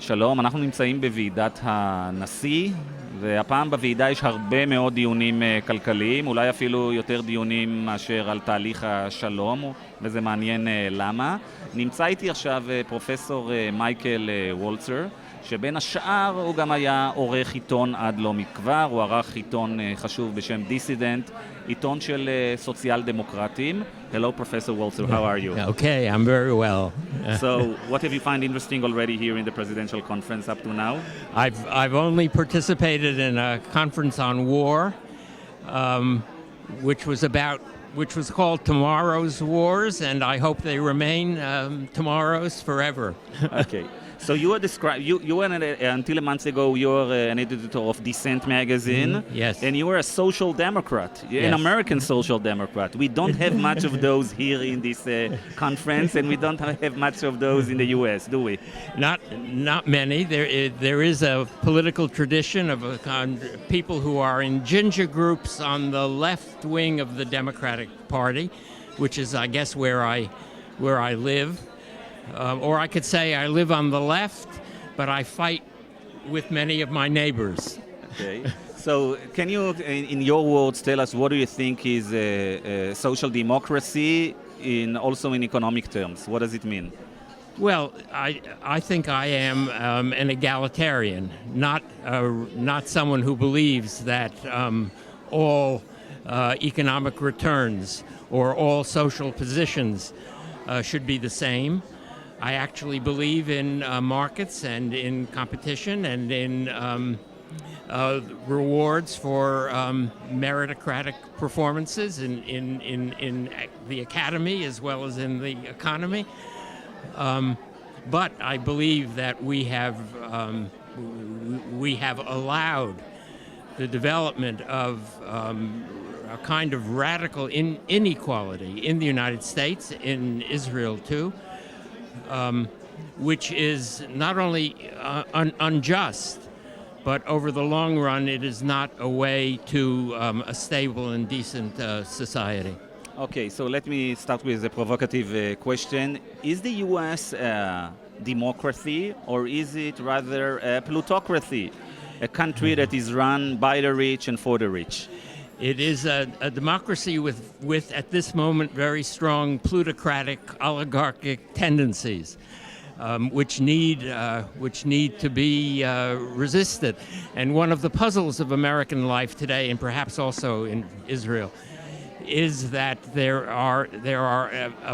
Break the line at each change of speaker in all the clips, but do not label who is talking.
שלום, אנחנו נמצאים בוועידת הנשיא, והפעם בוועידה יש הרבה מאוד דיונים כלכליים, אולי אפילו יותר דיונים מאשר על תהליך השלום, וזה מעניין למה. נמצא איתי עכשיו פרופסור מייקל וולצר, שבין השאר הוא גם היה עורך עיתון עד לא מכבר, הוא ערך עיתון חשוב בשם דיסידנט, עיתון של סוציאל-דמוקרטים. Hello, Professor Walter, how are you?
Okay, I'm very well.
So, what have you found interesting already here in the presidential conference up to now?
I've only participated in a conference on war, which was called Tomorrow's Wars, and I hope they remain tomorrow's forever.
Okay. So you were until a month ago, you were an editor of Dissent magazine.
Yes.
And you were a social democrat, an American social democrat. We don't have much of those here in this conference, and we don't have much of those in the U.S., do we?
Not many. There is a political tradition of people who are in ginger groups on the left wing of the Democratic Party, which is, I guess, where I live. Or I could say I live on the left, but I fight with many of my neighbors.
Okay. So can you, in your words, tell us what do you think is social democracy also in economic terms? What does it mean?
Well, I think I am an egalitarian, not someone who believes that all economic returns or all social positions should be the same. I actually believe in markets and in competition and in rewards for meritocratic performances in the academy as well as in the economy. But I believe that we have allowed the development of a kind of radical inequality in the United States, in Israel too, which is not only unjust, but over the long run, it is not a way to a stable and decent society.
Okay, so let me start with a provocative question. Is the U.S. a democracy, or is it rather a plutocracy, a country that is run by the rich and for the rich?
It is a democracy with, at this moment, very strong plutocratic, oligarchic tendencies, which need to be resisted. And one of the puzzles of American life today, and perhaps also in Israel, is that there are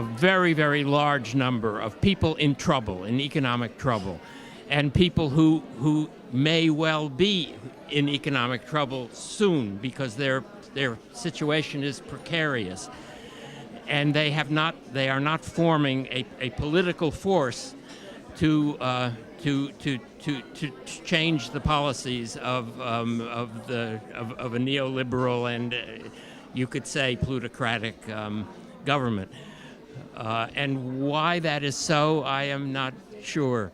a very, very large number of people in trouble, in economic trouble, and people who may well be in economic trouble soon because their situation is precarious, and they are not forming a political force to change the policies of a neoliberal and you could say plutocratic government. And why that is so, I am not sure.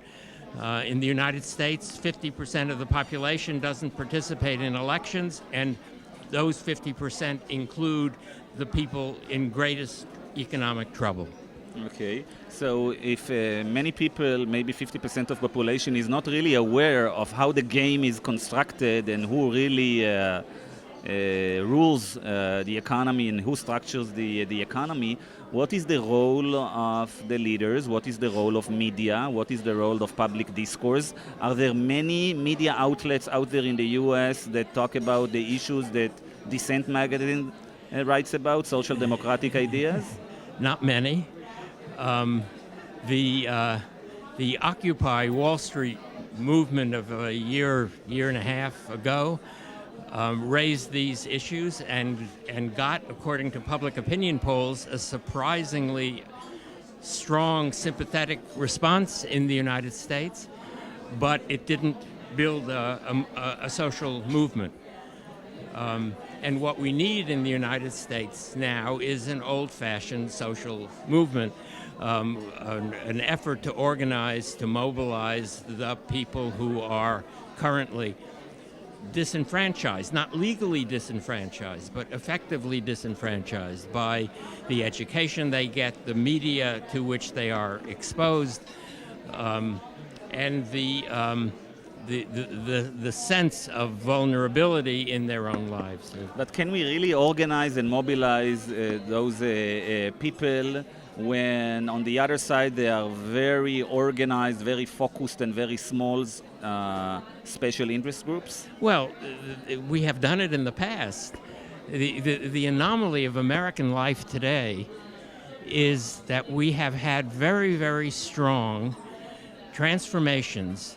In the United States, 50% of the population doesn't participate in elections, and those 50% include the people in greatest economic trouble.
Okay, so if many people, maybe 50% of population, is not really aware of how the game is constructed and who really rules the economy and who structures the economy, what is the role of the leaders? What is the role of media? What is the role of public discourse? Are there many media outlets out there in the U.S. that talk about the issues that Dissent magazine writes about, social democratic ideas?
Not many. The Occupy Wall Street movement of a year and a half ago raised these issues and got, according to public opinion polls, a surprisingly strong, sympathetic response in the United States, but it didn't build a social movement. And what we need in the United States now is an old-fashioned social movement, an effort to organize, to mobilize the people who are currently disenfranchised, not legally disenfranchised, but effectively disenfranchised by the education they get, the media to which they are exposed, the sense of vulnerability in their own lives.
But can we really organize and mobilize those people when on the other side they are very organized, very focused and very small special interest groups?
Well, we have done it in the past. The anomaly of American life today is that we have had very, very strong transformations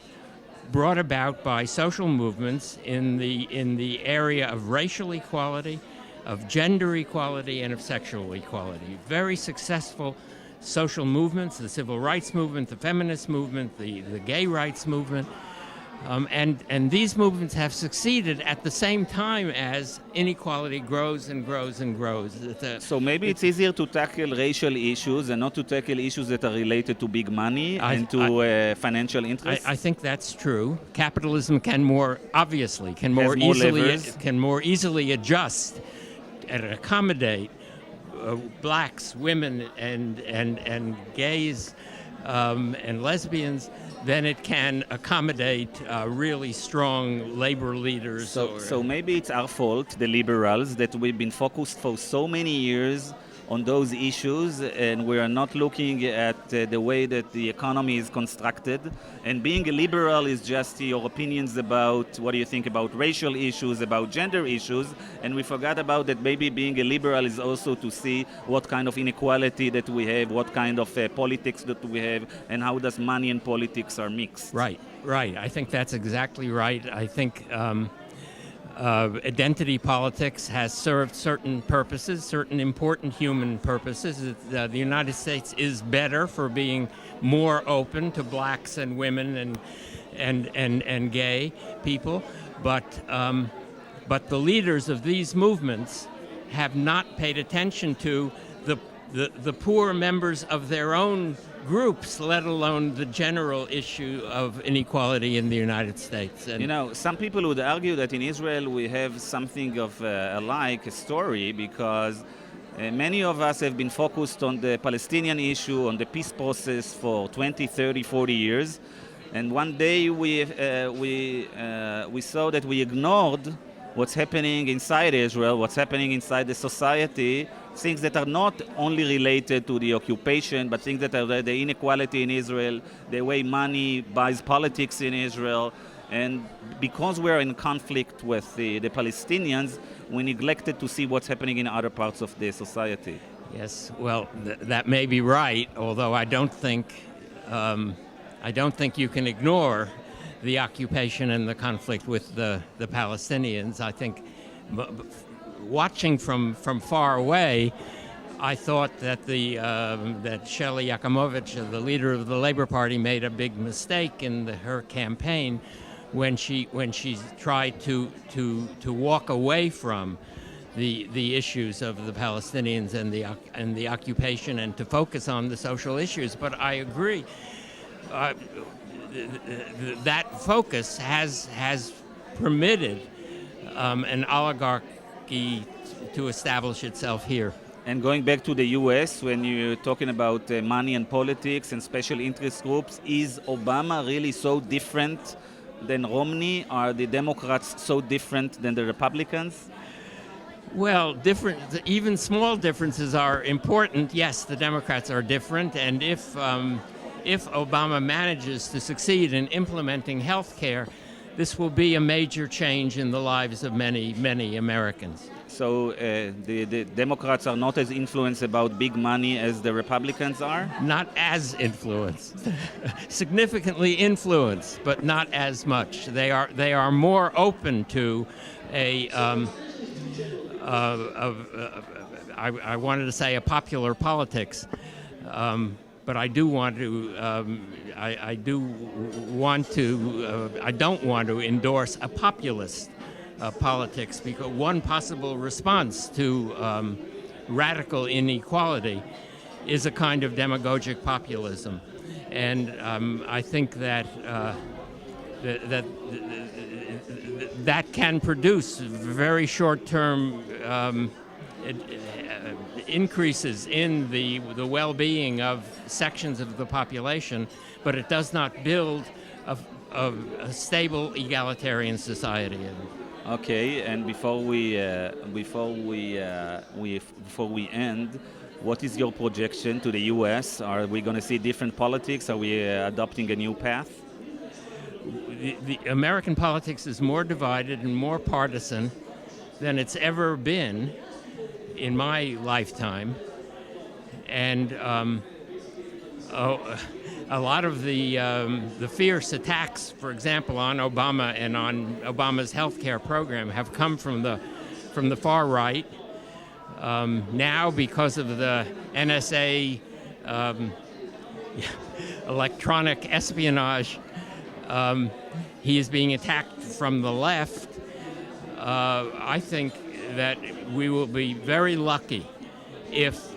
brought about by social movements in the area of racial equality, of gender equality, and of sexual equality. Very successful social movements, the civil rights movement, the feminist movement, the gay rights movement. And these movements have succeeded at the same time as inequality grows and grows and grows.
So maybe it's easier to tackle racial issues and not to tackle issues that are related to big money and to financial interests?
I think that's true. Capitalism can more easily adjust and accommodate blacks, women, and gays and lesbians then it can accommodate really strong labor leaders.
So maybe it's our fault, the liberals, that we've been focused for so many years on those issues and we are not looking at the way that the economy is constructed. And being a liberal is just your opinions about what do you think about racial issues, about gender issues, and we forgot about that maybe being a liberal is also to see what kind of inequality that we have, what kind of politics that we have, and how does money and politics are mixed.
Right. I think that's exactly right. I think identity politics has served certain purposes, certain important human purposes. The United States is better for being more open to blacks and women and gay people, but the leaders of these movements have not paid attention to the poor members of their own groups, let alone the general issue of inequality in the United States. And
some people would argue that in Israel we have something of a story because many of us have been focused on the Palestinian issue, on the peace process for 20, 30, 40 years. And one day we saw that we ignored what's happening inside Israel, what's happening inside the society, things that are not only related to the occupation, but things that are the inequality in Israel, the way money buys politics in Israel. And because we're in conflict with the Palestinians, we neglected to see what's happening in other parts of the society.
Yes, well, that may be right, although I don't think you can ignore the occupation and the conflict with the Palestinians. I think watching from far away, I thought that that Shelley Yחימוביץ, the leader of the Labor Party, made a big mistake in her campaign when she tried to walk away from the issues of the Palestinians and the occupation and to focus on the social issues. But I agree. That focus has permitted an oligarchy to establish itself here.
And going back to the US, when you're talking about money and politics and special interest groups, is Obama really so different than Romney? Are the Democrats so different than the Republicans?
Well, even small differences are important. Yes, the Democrats are different, and if Obama manages to succeed in implementing health care, this will be a major change in the lives of many, many Americans.
So the Democrats are not as influenced about big money as the Republicans are?
Not as influenced. Significantly influenced, but not as much. They are more open to I wanted to say a popular politics, but I don't want to endorse a populist politics, because one possible response to radical inequality is a kind of demagogic populism, and I think that can produce very short-term increases in the well-being of sections of the population, but it does not build of a stable egalitarian society.
Okay, and before we end, what is your projection to the U.S.? Are we going to see different politics? Are we adopting a new path?
The American politics is more divided and more partisan than it's ever been in my lifetime. And a lot of the fierce attacks, for example, on Obama and on Obama's healthcare program have come from the far right. Now, because of the NSA electronic espionage, he is being attacked from the left. I think that we will be very lucky if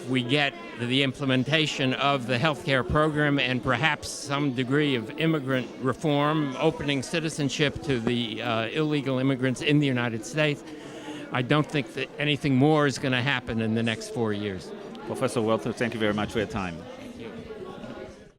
we get the implementation of the healthcare program and perhaps some degree of immigrant reform, opening citizenship to the illegal immigrants in the United States. I don't think that anything more is going to happen in the next 4 years.
Professor Wולtzar, thank you very much for your time.